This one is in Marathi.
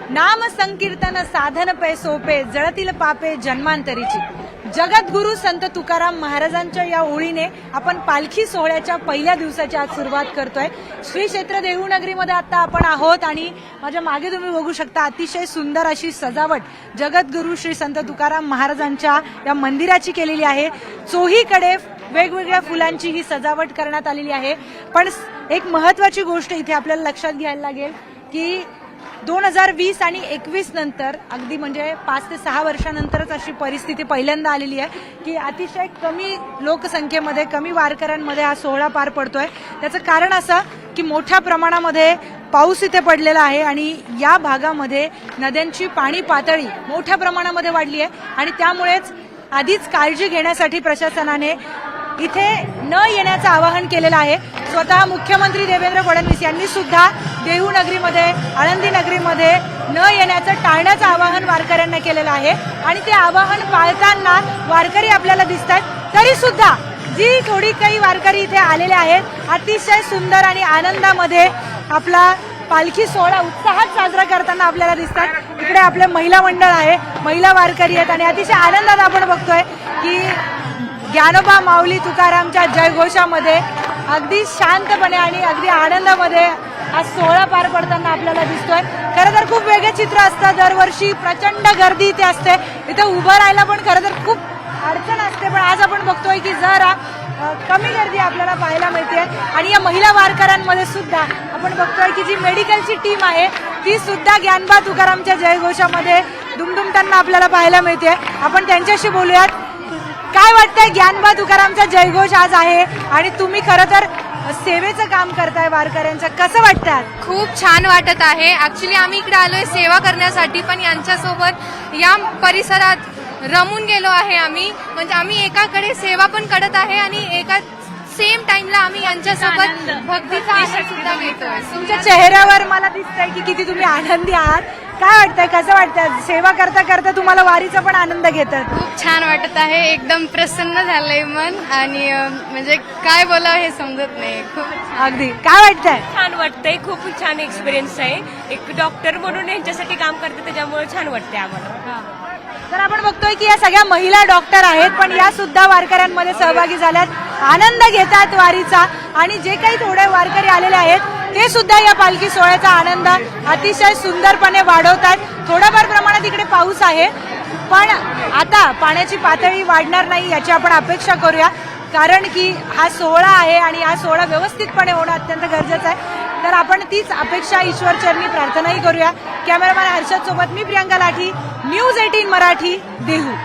नाम संकीर्तन साधन पै सोपे जळतील पापे जन्मांतरीची। जगद्गुरु संत तुकाराम महाराजांच्या या ओळीने आपण पालखी सोहळ्याच्या पहिल्या दिवसाची आज सुरुवात करतोय। श्री क्षेत्र देहूनगरीमध्ये आता आपण आहोत आणि माझ्या मागे तुम्ही बघू शकता अतिशय सुंदर अशी सजावट जगद्गुरु श्री संत तुकाराम महाराजांच्या या मंदिराची केलेली आहे। चोहीकडे वेगवेगळ्या फुलांची ही सजावट करण्यात आलेली आहे। पण एक महत्त्वाची गोष्ट इथे आपल्याला लक्षात घ्यायला लागेल की 2020 आणि 21 नंतर अगदी म्हणजे 5 ते 6 वर्षानंतरच अशी परिस्थिती पहिल्यांदा आलेली आहे की अतिशय कमी लोकसंख्येमध्ये कमी वारकऱ्यांमध्ये हा सोहळा पार पडतोय। त्याचं कारण असं की मोठ्या प्रमाणामध्ये पाऊस इथे पडलेला आहे आणि या भागामध्ये नद्यांची पाणी पातळी मोठ्या प्रमाणामध्ये वाढली आहे आणि त्यामुळेच आधीच काळजी घेण्यासाठी प्रशासनाने इथे न येण्याचं आवाहन केलेलं आहे। स्वतः मुख्यमंत्री देवेंद्र फडणवीस यांनी सुद्धा देहूनगरीमध्ये आळंदी नगरीमध्ये न येण्याचं टाळण्याचं आवाहन वारकऱ्यांना केलेलं आहे आणि ते आवाहन पाळताना वारकरी आपल्याला दिसतात। तरी सुद्धा जी थोडी काही वारकरी इथे आलेले आहेत अतिशय सुंदर आणि आनंदामध्ये आपला पालखी सोहळा उत्साहात साजरा करताना आपल्याला दिसतात। इकडे आपले महिला मंडळ आहे, महिला वारकरी आहेत आणि अतिशय आनंदात आपण बघतोय की ज्ञानोबा माऊली तुकारामच्या जयघोषामध्ये अगदी शांतपणे आणि अगदी आनंदामध्ये हा सोहळा पार पडताना आपल्याला दिसतोय। खरं तर खूप वेगळे चित्र असतं, दरवर्षी प्रचंड गर्दी इथे असते, इथे उभं राहायला पण खरं तर खूप अडचण असते, पण आज आपण बघतोय की जरा कमी गर्दी आपल्याला पाहायला मिळते। आणि या महिला वारकऱ्यांमध्ये सुद्धा आपण बघतोय की जी मेडिकलची टीम आहे ती सुद्धा ज्ञानोबा तुकारामच्या जयघोषामध्ये दुमदुमताना आपल्याला पाहायला मिळते। आपण त्यांच्याशी बोलूयात। काय वाटतंय, ज्ञानोबा तुकारामचा जयघोष आज आहे आणि तुम्ही खरं तर सेवेचं काम करताय वारकऱ्यांचं, कसं वाटतं? खूप छान वाटत आहे। ऍक्च्युली आम्ही इकडे आलोय सेवा करण्यासाठी, पण यांच्यासोबत या परिसरात रमून गेलो आहे आम्ही। म्हणजे आम्ही एकाकडे सेवा पण करत आहे आणि एका सेम टाइमला आम्ही यांच्यासोबत भक्तीचा आनंद सुद्धा घेतोय। तुमच्या चेहऱ्यावर मला दिसतंय की किती तुम्ही आनंदी आहात। काय वाटतंय, कसं वाटतं सेवा करता करता तुम्हाला वारीचा पण आनंद घेतात? खूप छान वाटत आहे, एकदम प्रसन्न झालंय मन आणि म्हणजे काय बोलावं हे समजत नाही। खूप अगदी काय वाटतंय? छान वाटतंय, खूप छान एक्सपिरियन्स आहे। एक डॉक्टर म्हणून यांच्यासाठी काम करते त्याच्यामुळे छान वाटतंय आम्हाला। तर आपण बघतोय की या सगळ्या महिला डॉक्टर आहेत पण या सुद्धा वारकऱ्यांमध्ये सहभागी झाल्यात, आनंद घेतात वारीचा आणि जे काही थोडे वारकरी आलेले आहेत ते सुद्धा या पालखी सोहळ्याचा आनंद अतिशय सुंदरपणे वाढवतात। थोड्याफार प्रमाणात इकडे पाऊस आहे पण आता पाण्याची पातळी वाढणार नाही याची आपण अपेक्षा करूया, कारण की हा सोहळा आहे आणि हा सोहळा व्यवस्थितपणे होणं अत्यंत गरजेचं आहे। तर आपण तीच अपेक्षा ईश्वरचरणी प्रार्थनाही करूया। कॅमेरामॅन हर्षद सोबत मी प्रियांका लाठी, न्यूज 18 मराठी, देहू।